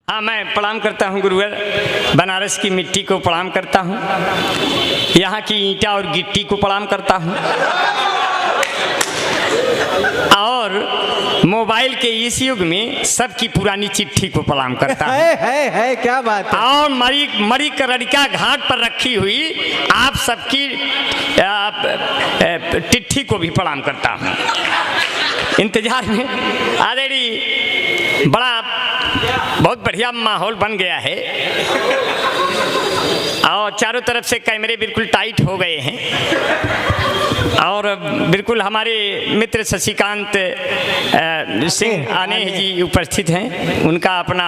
हाँ, मैं प्रणाम करता हूँ गुरुवर। बनारस की मिट्टी को प्रणाम करता हूँ, यहाँ की ईंटा और गिट्टी को प्रणाम करता हूँ, और मोबाइल के इस युग में सबकी पुरानी चिट्ठी को प्रणाम करता हूँ। है क्या बात है। और मरी करड़िका घाट पर रखी हुई आप सबकी चिट्ठी को भी प्रणाम करता हूँ। इंतजार में आदरणीय बड़ा बहुत बढ़िया माहौल बन गया है और चारों तरफ से कैमरे बिल्कुल टाइट हो गए हैं और बिल्कुल हमारे मित्र शशिकांत सिंह आने जी उपस्थित हैं। उनका अपना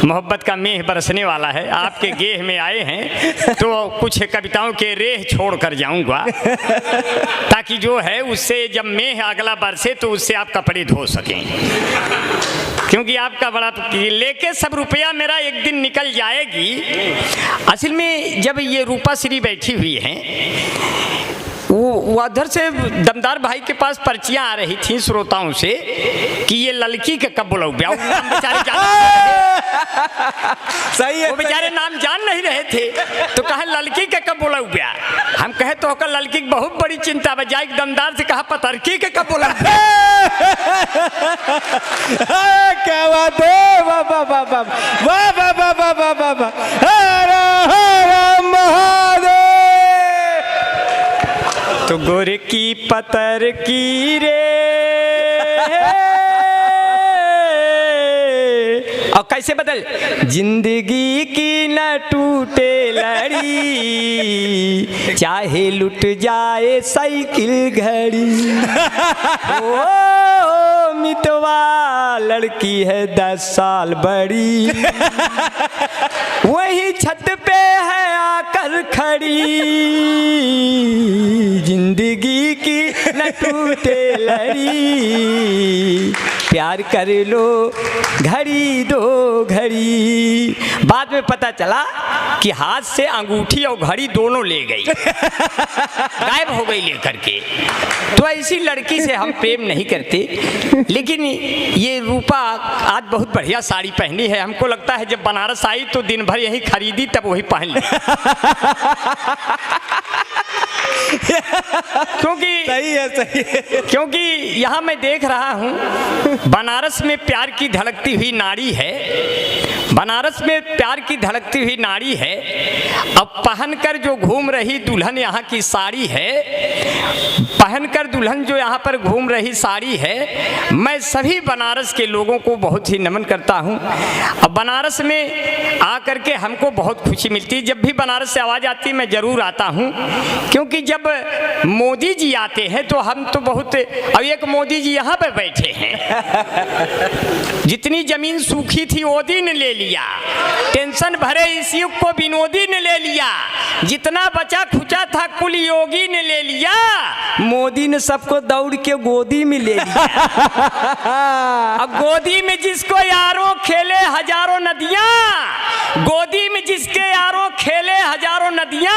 मोहब्बत का मेह बरसने वाला है। आपके गेह में आए हैं तो कुछ कविताओं के रेह छोड़ कर जाऊंगा ताकि जो है उससे जब मेह अगला बरसे तो उससे आप कपड़े धो सकें, क्योंकि आपका बड़ा लेके सब रुपया मेरा एक दिन निकल जाएगी। असल में जब ये रूपा श्री बैठी हुई हैं, वो उधर से दमदार भाई के पास पर्चियां आ रही थी श्रोताओं से कि ये लड़की के कब बुलाऊ ब्याह, बेचारे सही है, वो बेचारे नाम जान नहीं रहे थे तो कहा लड़की के कब बुलाऊ ब्याह। हम कहे तो होकर लड़की की बहुत बड़ी चिंता बजाय दमदार से कहा पतरकी के कब बुलाऊ क्या बात है। वाह वाह वाह वाह वाह वाह वाह वाह वाह वाह वाह। हर हर महादेव। तो गोर की पतर की रे और कैसे बदल जिंदगी की न टूटे लड़ी, चाहे लुट जाए साइकिल घड़ी। ओ मितवा लड़की है 10 साल बड़ी, वही छत पे है आकर खड़ी, जिंदगी की न टूटे लड़ी, प्यार कर लो घड़ी दो घड़ी। बाद में पता चला कि हाथ से अंगूठी और घड़ी दोनों ले गई, गायब हो गई लेकर के। तो ऐसी लड़की से हम प्रेम नहीं करते। लेकिन ये रूपा आज बहुत बढ़िया साड़ी पहनी है। हमको लगता है जब बनारस आई तो दिन भर यही खरीदी तब वही पहन ली। क्योंकि यहाँ मैं देख रहा हूँ बनारस में प्यार की धड़कती हुई नाड़ी है, बनारस में प्यार की धड़कती हुई नाड़ी है। अब पहनकर जो घूम रही दुल्हन यहाँ की साड़ी है, पहनकर दुल्हन जो यहाँ पर घूम रही साड़ी है। मैं सभी बनारस के लोगों को बहुत ही नमन करता हूँ। अब बनारस में आकर के हमको बहुत खुशी मिलती है। जब भी बनारस से आवाज़ आती है मैं ज़रूर आता हूँ, क्योंकि जब मोदी जी आते हैं तो हम तो बहुत। अब एक मोदी जी यहाँ पर बैठे हैं, जितनी जमीन सूखी थी मोदी ने ले लिया, टेंशन भरे इस युग को विनोदी ने ले लिया, जितना बचा खुचा था कुल योगी ने ले लिया, मोदी ने सबको दौड़ के गोदी में ले लिया। अब गोदी में जिसको यारों खेले हजारों नदियां, गोदी में जिसके यारों खेले हजारों नदियां,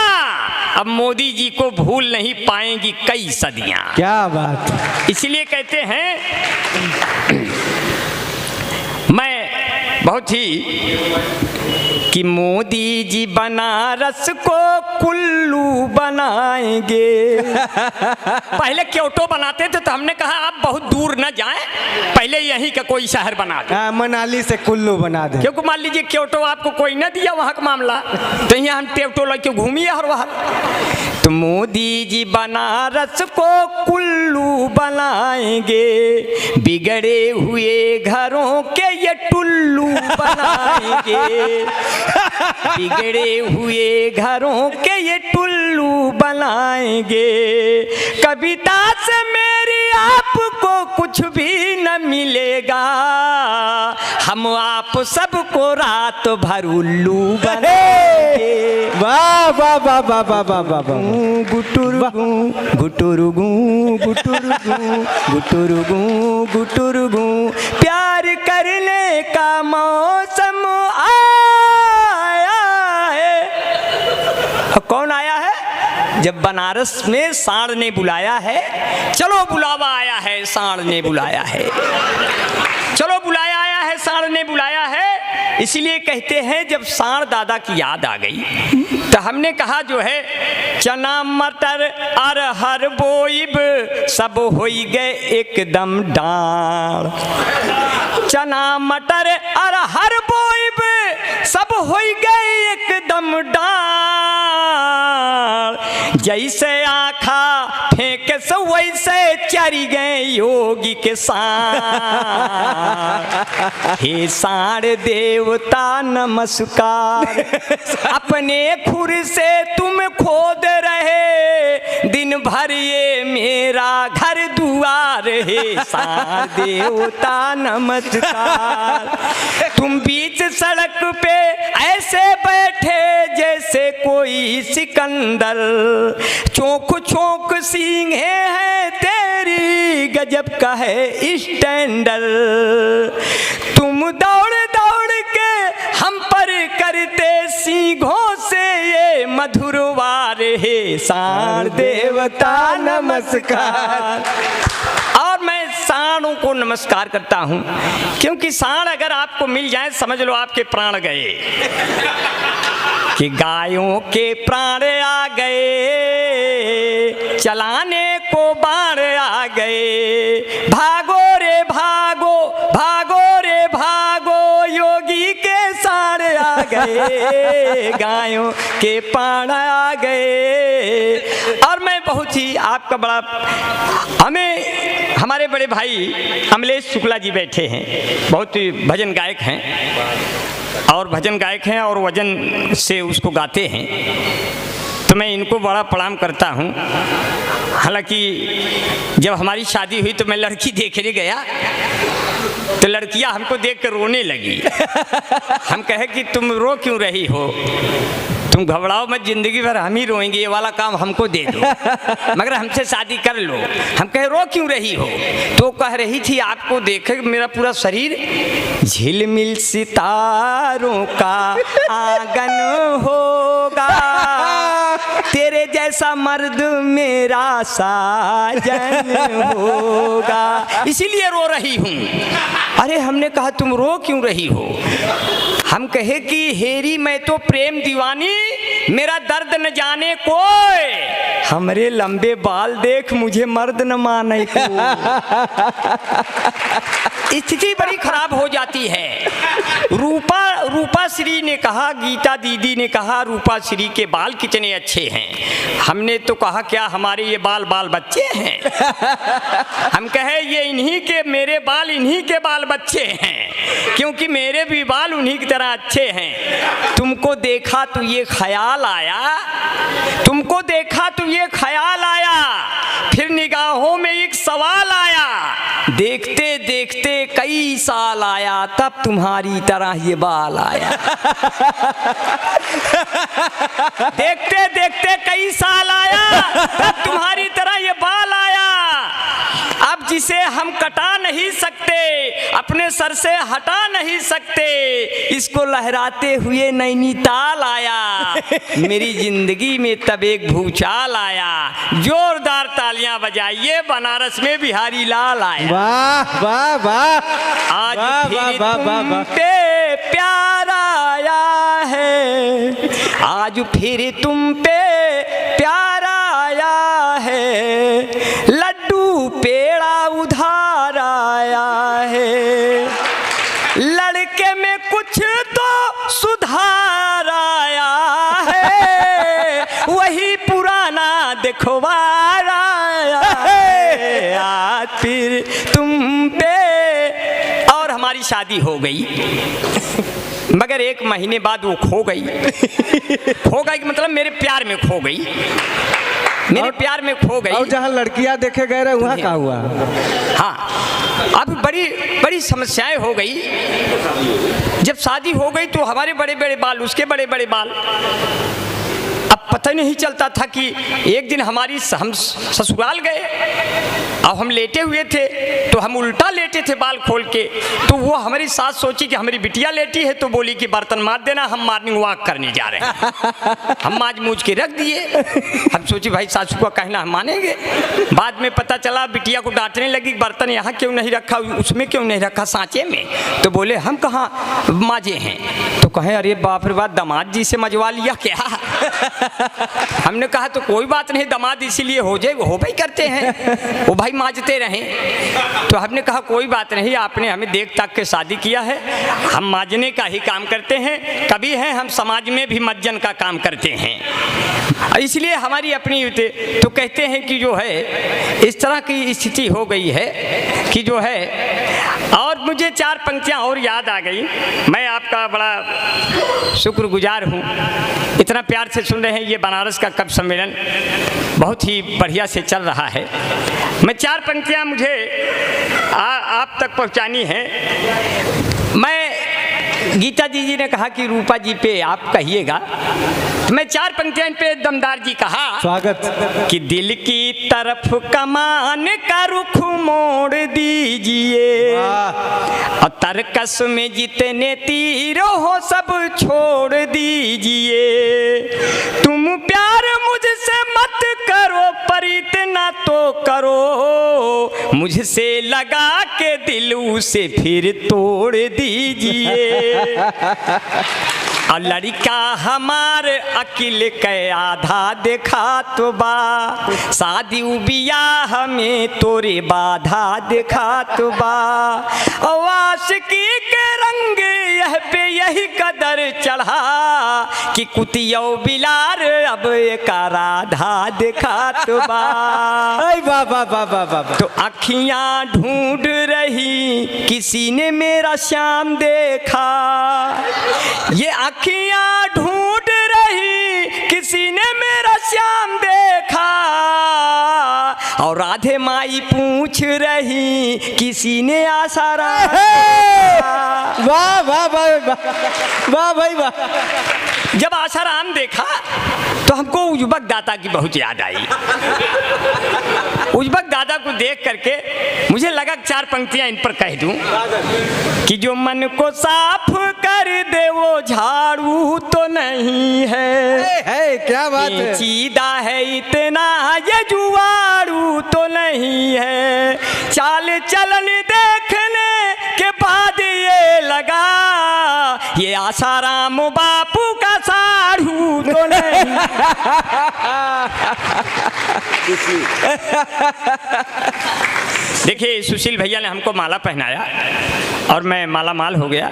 अब मोदी जी को भूल नहीं पाएंगी कई सदियां। क्या बात। इसलिए कहते हैं मैं बहुत ही कि मोदी जी बनारस को कुल्लू बनाएंगे। पहले क्योटो बनाते थे तो हमने कहा आप बहुत दूर न जाएं, पहले यहीं का कोई शहर बना दे। मनाली से कुल्लू बना दे, क्योंकि मान लीजिए क्योटो आपको कोई न दिया वहाँ का मामला, तो यहाँ हम क्योटो लेके घूमिए हर वहाँ। तो मोदी जी बनारस को कुल्लू बनाएंगे, बिगड़े हुए घरों के ये टुल्लू बनाएंगे, बिगड़े हुए घरों के ये टुल्लू बनाएंगे। कविता से मेरी आपको कुछ भी न मिलेगा, हम आप सबको रात भर उल्लू बनाएंगे। वाह वाह वाह वाह वाह वाह वाह वाह। गुटुरगू गुटुरगू गुटुरगू गुटुरगू गुटुरगू, प्यार करने का मौसम आया है। कौन आया है? जब बनारस में सांड ने बुलाया है, चलो बुलावा आया है, सांड ने बुलाया है, चलो बुलाया आया है, सांड ने बुलाया है। इसलिए कहते हैं जब सांड दादा की याद आ गई तो हमने कहा जो है चना मटर अरहर बोइब सब होई गए एकदम डाल। चना मटर अरहर बोइब सब होई गए एकदम डाल। जैसे आखा फेंक से वैसे चरी गए योगी के सांड। हे सांड देवता नमस्कार, अपने खुर से तुम खोद रहे दिन भर ये मेरा घर दुआर। हे सांड देवता नमस्कार, तुम बीच सड़क पे ऐसे बैठे जैसे कोई सिकंदर। चौक चौक सींगे हैं तेरी गजब का है स्टैंडर। तुम दौड़ दौड़ के हम पर करते सींघों से ये मधुर वार। हे सांड देवता नमस्कार। और मैं सांडों को नमस्कार करता हूं क्योंकि सांड अगर आपको मिल जाए समझ लो आपके प्राण गए। कि गायों के प्राण आ गए, चलाने को बाण आ गए। भागो रे भागो, भागो रे भागो, योगी के सांड आ गए, गायों के प्राण आ गए। और मैं बहुत ही आपका बड़ा, हमें हमारे बड़े भाई अमलेश शुक्ला जी बैठे हैं, बहुत ही भजन गायक हैं और भजन गायक हैं और वजन से उसको गाते हैं, तो मैं इनको बड़ा प्रणाम करता हूँ। हालांकि जब हमारी शादी हुई तो मैं लड़की देखने गया तो लड़कियां हमको देख कर रोने लगी। हम कहे कि तुम रो क्यों रही हो, तुम घबराओ मत, जिंदगी भर हम ही रोएंगे, ये वाला काम हमको दे दो, मगर हमसे शादी कर लो। हम कहे रो क्यों रही हो, तो कह रही थी आपको देख मेरा पूरा शरीर झिलमिल सितारों का आंगन होगा, तेरे जैसा मर्द मेरा साजन होगा, इसीलिए रो रही हूँ। अरे हमने कहा तुम रो क्यों रही हो, हम कहे कि हेरी मैं तो प्रेम दीवानी, मेरा दर्द न जाने कोई, हमरे लंबे बाल देख मुझे मर्द न माने कोई। स्थिति बड़ी खराब हो जाती है। रूपा श्री ने कहा, गीता दीदी ने कहा रूपा श्री के बाल कितने अच्छे हैं। हमने तो कहा क्या हमारे ये बाल बाल बच्चे हैं। हम कहे ये इन्हीं के, मेरे बाल इन्हीं के बाल बच्चे हैं, क्योंकि मेरे भी बाल उन्हीं की तरह अच्छे हैं। तुमको देखा तो ये ख्याल आया, तुमको देखा तो ये ख्याल आया, फिर निगाहों में एक सवाल आया, देखते देखते कई साल आया, तब तुम्हारी तरह ये बाल आया। देखते देखते कई साल आया, तब तुम्हारी तरह ये बाल आया। अब जिसे हम कटा नहीं सकते, अपने सर से हटा नहीं सकते, इसको लहराते हुए नैनीताल आया। मेरी जिंदगी में तब एक भूचाल आया। जोरदार तालियां बजाइए, बनारस में बिहारी लाल आया। वाह वाह वाह, आज फिर तुम पे प्यार आया है, आज फिर तुम पे प्यार आया है, लड्डू पेड़ा उधार आया है, लड़के में कुछ तो सुधार आया है, वही पुराना दिखवार आया है, आज फिर तुम पे। और हमारी शादी हो गई, मगर एक महीने बाद वो खो गई। खो गई मतलब मेरे प्यार में खो गई, मेरे प्यार में खो गई। और जहाँ लड़कियां देखे गए रहे वहाँ क्या हुआ? हाँ, अब बड़ी बड़ी समस्याएं हो गई। जब शादी हो गई तो हमारे बड़े बड़े बाल, उसके बड़े बड़े बाल। अब पता नहीं चलता था कि एक दिन हम ससुराल गए, अब हम लेटे हुए थे तो हम उल्टा लेटे थे बाल खोल के, तो वो हमारी सास सोची कि हमारी बिटिया लेटी है, तो बोली कि बर्तन मार देना, हम मॉर्निंग वॉक करने जा रहे हैं। हम माज मूझ के रख दिए। हम सोची भाई सासू का कहना हम मानेंगे। बाद में पता चला बिटिया को डांटने लगी, बर्तन यहाँ क्यों नहीं रखा, उसमें क्यों नहीं रखा, सांचे में। तो बोले हम कहाँ माजे हैं। तो कहे अरे बाप रे बाप, दामाद जी से मजवा लिया क्या। हमने कहा तो कोई बात नहीं, दामाद इसीलिए हो भाई करते हैं, वो भाई माजते रहें। तो हमने कहा कोई बात नहीं, आपने हमें देख ताक के शादी किया है, हम माजने का ही काम करते हैं, कभी हैं हम समाज में भी मज्जन का काम करते हैं, इसलिए हमारी अपनी। तो कहते हैं कि जो है इस तरह की स्थिति हो गई है कि जो है। और मुझे 4 पंक्तियाँ और याद आ गई। मैं आपका बड़ा शुक्रगुजार हूँ, इतना प्यार से सुन रहे हैं। ये बनारस का कवि सम्मेलन बहुत ही बढ़िया से चल रहा है। मैं 4 पंक्तियाँ मुझे आप तक पहुँचानी है। मैं गीता जी ने कहा कि रूपा जी पे आप कहिएगा, तो मैं 4 पंक्तियाँ इन पे दमदार जी कहा। स्वागत। कि दिल की तरफ कमान का रुख मोड़ दीजिए, और तरकस में जितने तीर हो सब छोड़ दीजिए। तुम प्यार मुझसे मत करो पर इतना तो करो, मुझसे लगा के दिल उसे फिर तोड़ दीजिए। और लड़का हमार अकिल के आधा देखा तो बा, शादी बियाह में तोरे बाधा देखा तो बा। आशिकी के रंग यह पे यही कदर चढ़ा, कि कुतियो बिलार अब एक राधा देखा तो बा। तो अखियां ढूंढ रही किसी ने मेरा श्याम देखा, ये अखियां ढूंढ रही किसी ने मेरा श्याम देखा। और राधे माई पूछ रही किसी ने आसाराम। वाह वाह वाह वाह भाई वाह। जब आसाराम देखा तो हमको उजबक दाता की बहुत याद आई। उजबक दादा को देख करके मुझे लगा 4 पंक्तियां इन पर कह दूं कि जो मन को साफ कर दे वो झाड़ू तो नहीं है, क्या बात है, चीदा है इतना ये जुआड़ू तो नहीं है। चाल चलन देखने के बाद ये लगा, ये आसाराम बापू का साढ़ू तो नहीं। देखिए सुशील भैया ने हमको माला पहनाया और मैं माला माल हो गया।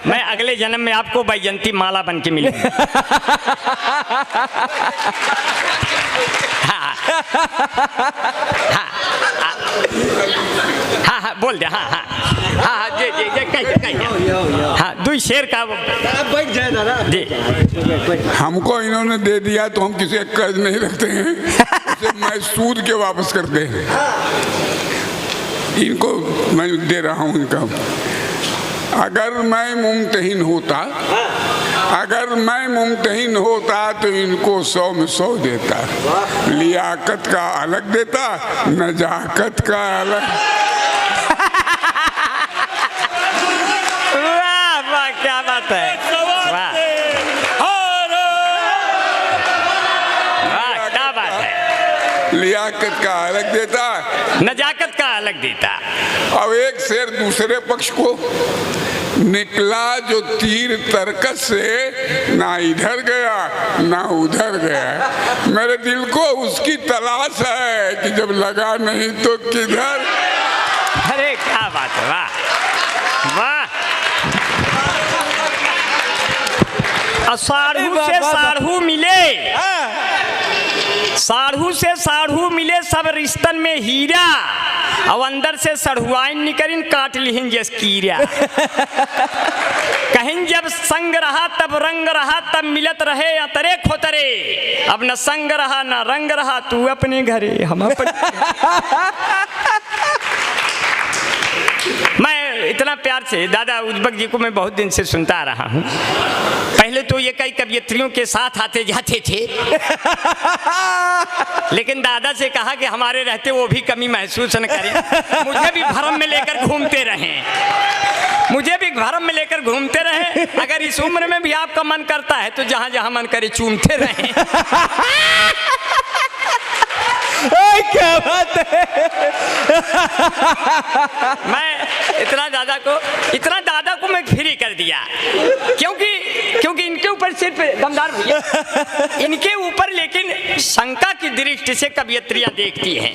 मैं अगले जन्म में आपको बैजंती माला बन के मिलूंगा। हाँ बोल दे। हाँ कहिए। हाँ 2 शेर का बैठ जाए दादा जी। हमको इन्होंने दे दिया तो हम किसी का कर्ज नहीं रखते हैं, उसे मैं सूद के वापस करते हैं। इनको मैं दे रहा हूँ इनका। अगर मैं मुमतहिन होता, अगर मैं मुमतहिन होता तो इनको 100 में 100 देता। लियाकत का अलग देता, नजाकत का अलग। वाह वाह क्या बात है, वाह क्या बात है। लियाकत का अलग देता, नजाकत का अलग देता। अब एक शेर दूसरे पक्ष को, निकला जो तीर तरकस से ना इधर गया ना उधर गया, मेरे दिल को उसकी तलाश है कि जब लगा नहीं तो किधर। अरे क्या बात है, वाह वाह। साढ़ू से साढ़ू मिले, साढ़ू से साढ़ू मिले सब रिश्तन में हीरा, अब अंदर से सढ़ुआइन निकरिन काट लिहिन जस कीरा। कहीं जब संग रहा तब रंग रहा, तब मिलत रहे अतरे खोतरे, अब न संग रहा न रंग रहा, तू अपने घरे हम अपने। मैं इतना प्यार से दादा उज्बक जी को मैं बहुत दिन से सुनता आ रहा हूँ। पहले तो ये कई कवियत्रियों के साथ आते जाते थे, लेकिन दादा से कहा कि हमारे रहते वो भी कमी महसूस न करें, मुझे भी भरम में लेकर घूमते रहें, मुझे भी भरम में लेकर घूमते रहें। अगर इस उम्र में भी आपका मन करता है तो जहाँ जहाँ मन करे चूमते रहें। क्या बात है। मैं इतना दादा को मैं फ्री कर दिया, क्योंकि इनके ऊपर सिर्फ दमदार भैया, इनके ऊपर लेकिन शंका की दृष्टि से कवियत्रियां देखती हैं,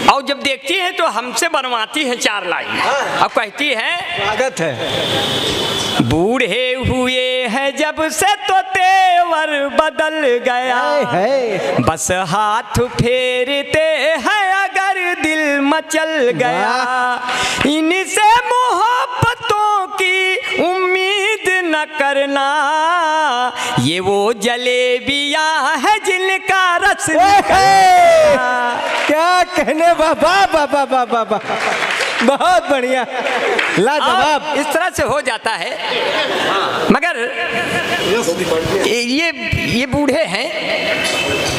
और जब देखती हैं तो हमसे बनवाती है 4 लाइन। अब कहती है, स्वागत है। बूढ़े हुए हैं जब से तो तेवर बदल गया, बस हाथ फेरते हैं अगर दिल मचल गया, इनसे मोहब्बतों की उम्मीद न करना, ये वो जलेबियां है जिनका रस क्या कहने। बाबा बाबा बाबा बाबा, बहुत बढ़िया, लाजवाब। इस तरह से हो जाता है। मगर ये बूढ़े हैं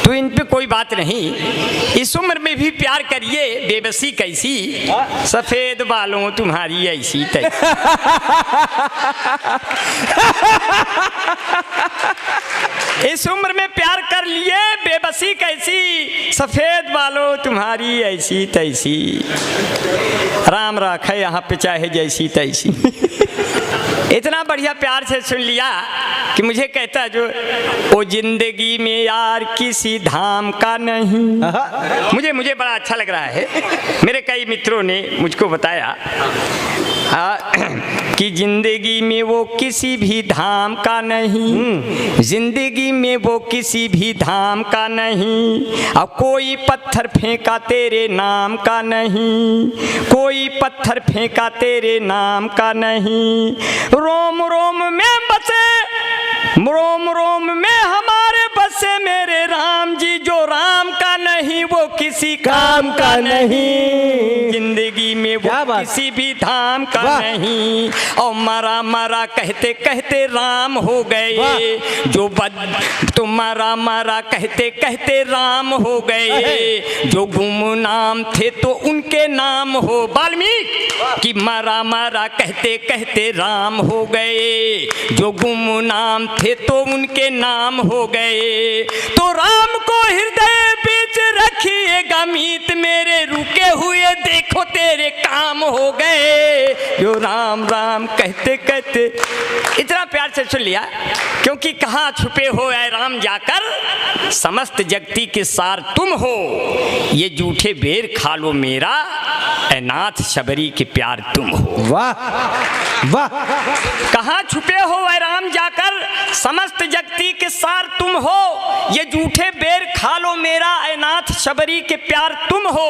तो इन पे कोई बात नहीं, इस उम्र में भी प्यार करिए, बेबसी कैसी, सफेद बालों तुम्हारी ऐसी तैसी। इस उम्र में प्यार कर लिए, बेबसी कैसी, सफेद बालों तुम्हारी ऐसी तैसी, राम राखे यहाँ पे चाहे जैसी तैसी। इतना बढ़िया प्यार से सुन लिया कि मुझे कहता जो ओ जिंदगी में यार किसी धाम का नहीं। मुझे बड़ा अच्छा लग रहा है, मेरे कई मित्रों ने मुझको बताया कि जिंदगी में वो किसी भी धाम का नहीं, जिंदगी में वो किसी भी धाम का नहीं, अब कोई पत्थर फेंका तेरे नाम का नहीं, कोई पत्थर फेंका तेरे नाम का नहीं, रोम रोम में बसे, रोम रोम में हमारे बसे मेरे राम जी, जो राम का नहीं वो किसी काम का नहीं, जिंदगी में वो किसी भी धाम का नहीं, और मरा मरा कहते कहते राम हो गए, जो तो मरा मरा कहते कहते राम हो गए, जो गुमनाम थे तो उनके नाम हो, वाल्मीकि कि मरा मरा कहते कहते राम हो गए, जो गुमनाम थे तो उनके नाम हो गए, तो राम को हृदय बीच रखिएगा मीत, मेरे रुके हुए देखो तेरे काम हो गए, जो राम राम कहते कहते। इतना प्यार से सुन लिया, क्योंकि कहाँ छुपे हो ऐ राम जाकर, समस्त जगती के सार तुम हो, ये जूठे बेर खा लो मेरा, ऐ नाथ शबरी के प्यार तुम हो। वाह वाह। कहाँ छुपे हो ऐ राम जाकर, समस्त जगती के सार तुम हो, ये जूठे बेर खा लो मेरा, ऐ नाथ शबरी के प्यार तुम हो,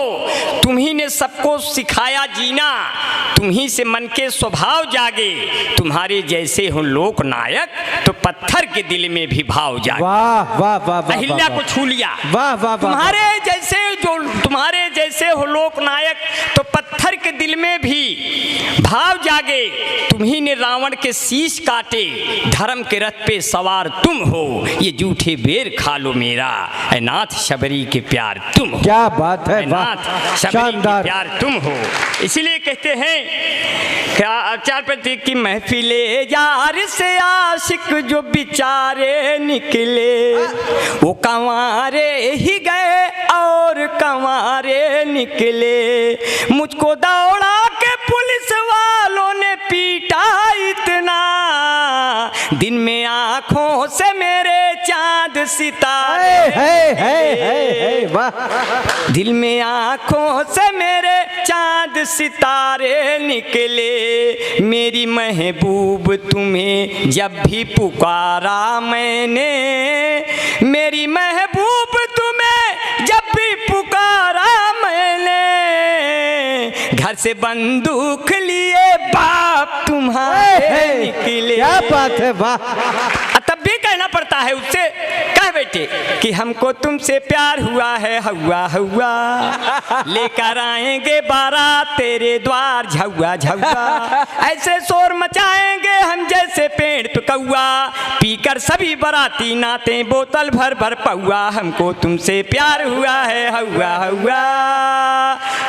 तुम्ही ने सबको सिखाया जीना, तुम्ही से मन के स्वभाव जागे, तुम्हारे जैसे हो लोक नायक तो पत्थर के दिल में भी भाव जागे। वाह वाह वाह। अहिल्या को छू लिया, वाह वाह। तुम्हारे जैसे हो लोक नायक तो पत्थर के दिल में भी भाव जागे, तुम्ही ने रावण के शीश काटे, धर्म के रथ पे सवार तुम हो, ये जूठे बेर खा लो मेरा, ऐ नाथ शबरी के प्यार तुम हो। क्या बात है, नाथ शबरी के प्यार तुम हो। इसीलिए कहते हैं क्या 4 प्रतीक की महफिले यार से आशिक जो बिचारे निकले, वो कंवारे ही गए और कंवारे निकले, मुझको दौड़ा के पुलिस वालों ने पीटा इतना, दिन में आंखों से मेरे चांद सितारे, वाह, दिल में आंखों से मेरे चांद सितारे निकले, मेरी महबूब तुम्हें जब भी पुकारा मैंने, मेरी महबूब तुम्हें जब भी पुकारा मैंने, घर से बंदूक लिए बाप तुम्हारे निकले। क्या बात है, वाह। तब भी कहना कहना पड़ता है उससे, कह बेटे कि हमको तुमसे प्यार हुआ है हवा हवा, लेकर आएंगे बारात तेरे द्वार झुआ झुआ, ऐसे शोर मचाएंगे हम जैसे पेड़ पे कौआ, पीकर सभी बाराती नाते बोतल भर भर पौआ, हमको तुमसे प्यार हुआ है हवा हवा,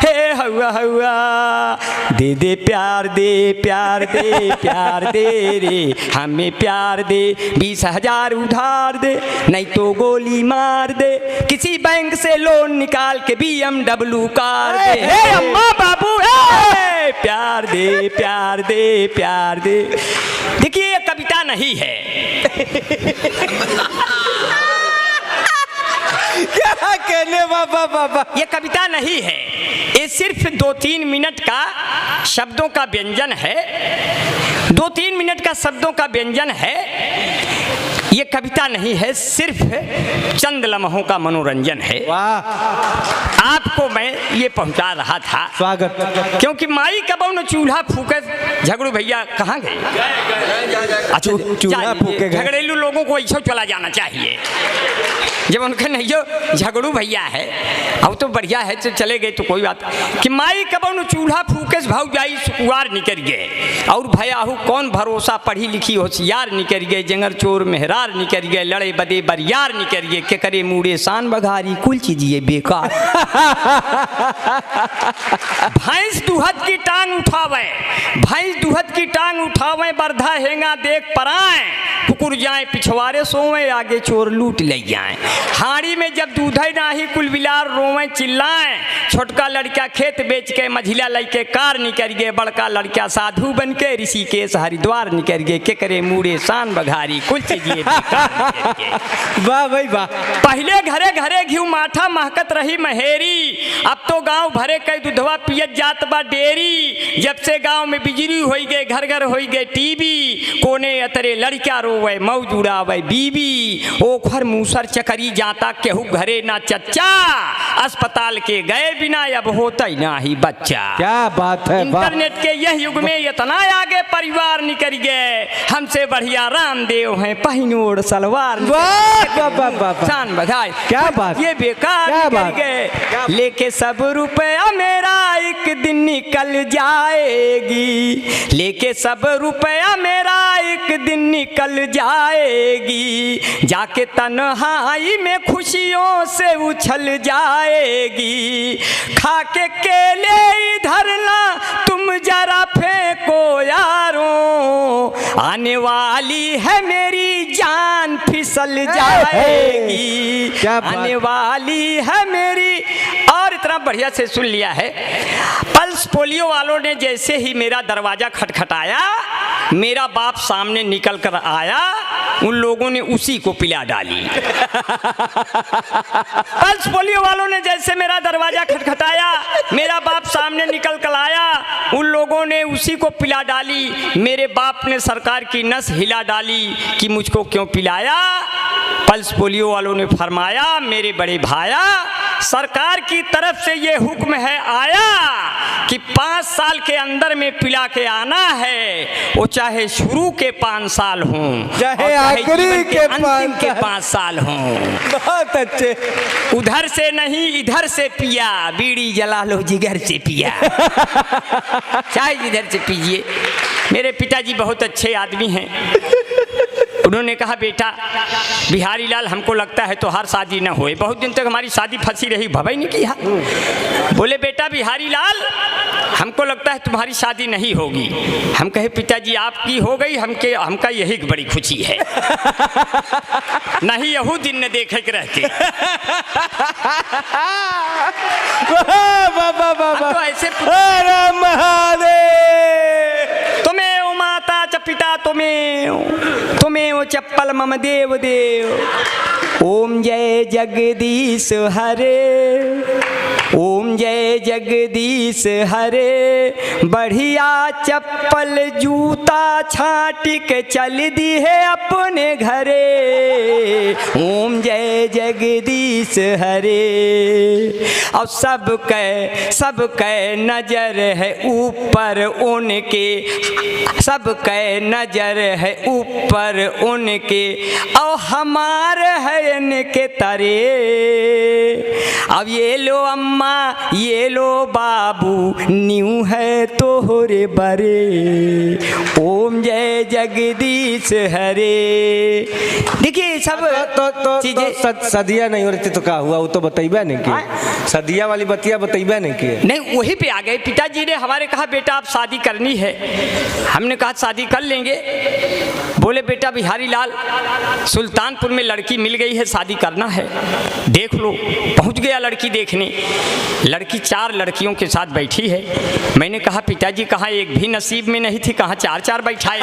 हे हवा हवा, दे दे प्यार दे प्यार दे प्यार दे रे, हमें प्यार दे, 20,000 उधार दे, नहीं तो गोली मार दे, किसी बैंक से लोन निकाल के BMW कार दे, हे अम्मा बाबू हे प्यार दे प्यार दे प्यार दे। देखिए ये कविता नहीं है। क्या कहने बाबा बाबा, ये कविता नहीं है, ये सिर्फ 2-3 मिनट का शब्दों का व्यंजन है, 2-3 मिनट का शब्दों का व्यंजन है। ये कविता नहीं है, सिर्फ चंद लम्हों का मनोरंजन है। वाह, आपको मैं ये पहुंचा रहा था, स्वागत। क्योंकि माई कबू न चूल्हा फूके, झगड़ू भैया कहाँ गए? चूल्हा फूके गए। झगड़ेलू लोगों को ऐसा चला जाना चाहिए, जब उनके नहीं जो झगड़ू भैया है, अब तो बढ़िया है, तो चले गए तो कोई बात कि माई कबू न चूल्हा फूके भाव जाई सुकुआर निकल गए, और भयाहू कौन भरोसा, पढ़ी लिखी होशियार निकल गए, जंगर चोर मेहरार निकल गए, लड़े बदे बरियार निकल गए, के करे मूड़े शान बघारी कुल चीजिए बेकार। भैंस दुहत की टांग उठावे, भैंस दुहत की टांग उठावे, बरधा हेंगा देख पराए, कुकुर जाए पिछवाड़े सोवे, आगे चोर लूट ले जाए, हाड़ी में जब दूध नाही कुल बिलार रोवे चिल्लाए, छोटका लड़का खेत बेच के मझिला लड़के कार निकल गए, बड़का लड़का साधु बन के ऋषिकेश हरिद्वार निकल गए, के करे मूड़े शान बघारी कुल चीजिए वाह भाई वाह। पहले घरे घरे घी माठा महकत रही महेरी, अब तो गांव भरे कई दूधवा पियत जात बा डेरी, जब से गांव में बिजली हो गए, घर घर हो गए टीवी, कोने अतरे लड़का रोवे मौज उड़ावे बीबी, ओखर मूसर चकरी जाता केहू घरे ना चच्चा, अस्पताल के गए बिना अब होता ही ना ही बच्चा। क्या बात है, इंटरनेट के यह युग में इतना आगे परिवार निकल गए, हमसे बढ़िया रामदेव हैं पहिनोड़ सलवार, शान बघाई। क्या बात, ये बेकार निकल गए, लेके सब रुपया मेरा एक दिन निकल जाएगी, लेके सब रुपया मेरा एक दिन निकल जाएगी, जाके तन्हाई में खुशियों से उछल जाएगी, खाके केले इधर ना तुम जरा फेंको यारों, आने वाली है मेरी जान फिसल जाएगी, आने वाली है मेरी। और इतना बढ़िया से सुन लिया है, पल्स पोलियो वालों ने जैसे ही मेरा दरवाजा खटखटाया, मेरा बाप सामने निकल कर आया, उन लोगों ने उसी को पिला डाली। पल्स पोलियो वालों ने जैसे मेरा दरवाजा खटखटाया, मेरा बाप सामने निकल कर आया, उन लोगों ने उसी को पिला डाली। मेरे बाप ने सरकार की नस हिला डाली कि मुझको क्यों पिलाया। पल्स पोलियो वालों ने फरमाया, मेरे बड़े भाया, सरकार की तरफ से ये हुक्म है आया कि 5 साल के अंदर में पिला के आना है, वो चाहे शुरू के 5 साल हों, चाहे आखिरी के अंतिम के 5 साल हों। बहुत अच्छे। उधर से नहीं इधर से पिया, बीड़ी जला लो जिगर से पिया, चाहे जिधर से पीजिए। मेरे पिताजी बहुत अच्छे आदमी हैं, उन्होंने कहा बेटा बिहारी लाल, हमको लगता है तो हर शादी न होए, बहुत दिन तक हमारी शादी फंसी रही, भवाई नहीं किया। बोले बेटा बिहारी लाल, हमको लगता है तुम्हारी शादी नहीं होगी। हम कहे पिताजी आपकी हो गई, हमका यही बड़ी खुशी है, नहीं यहू दिन न देखे के रहते। तो ऐसे तुम्हें ओ माता च पिता तुम्हें ओ चप्पल मम देव देव, ओम जय जगदीश हरे। ओम जय जगदीश हरे, बढ़िया चप्पल जूता छाट के चल दी है अपने घरे। ओम जय जगदीश हरे। अब सबके नजर है ऊपर उनके, सबके नजर है ऊपर उनके, और हमारे है इनके तरे। अब ये लो अम्मा ये लो बाबू, न्यू है तोहरे बरे। ओम जय जगदीश हरे। देखिए सब चीजें सदिया नहीं हो रही थी तो क्या हुआ, वो तो बताइबे नहीं कि सदिया वाली बतिया बताइबे नहीं कि। नहीं वही पे आ गए। पिताजी ने हमारे कहा बेटा आप शादी करनी है। हमने कहा शादी कर लेंगे। बोले बेटा बिहारी लाल सुल्तानपुर में लड़की मिल गई है, शादी करना है, देख लो। पहुंच गया लड़की देखने। लड़की 4 लड़कियों के साथ बैठी है। मैंने कहा पिताजी कहाँ एक भी नसीब में नहीं थी, कहाँ 4 बैठाए।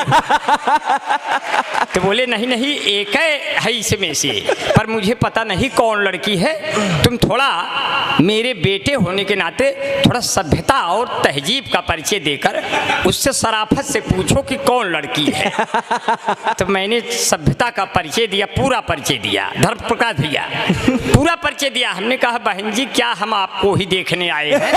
तो बोले नहीं नहीं एक है इसमें से, पर मुझे पता नहीं कौन लड़की है। तुम थोड़ा मेरे बेटे होने के नाते थोड़ा सभ्यता और तहजीब का परिचय देकर उससे शराफत से पूछो कि कौन लड़की है। तो मैंने सभ्यता का परिचय दिया, पूरा परिचय दिया, धर्म प्रकाश भैया पूरा परिचय दिया। हमने कहा बहन जी क्या हम आपको ही देखने आए हैं।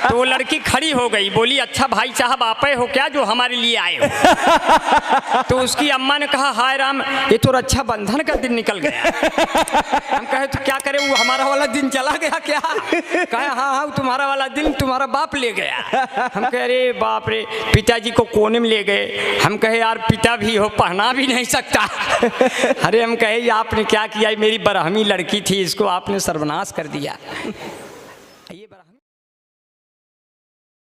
तो वो लड़की खड़ी हो गई, बोली अच्छा भाई साहब आप हो क्या जो हमारे लिए आए हो। तो उसकी अम्मा ने कहा हाय राम ये तो रक्षाबंधन का दिन निकल गया। हम कहे तो क्या करें, वो हमारा वाला दिन चला गया क्या। कहे हाँ तुम्हारा वाला दिन तुम्हारा बाप ले गया। हम कह अरे बाप रे, पिताजी को कोने में ले गए। हम कहे यार पिता भी हो पहना भी नहीं सकता। अरे हम कहे आपने क्या किया, मेरी बरहमी लड़की थी इसको आपने सर्वनाश कर दिया।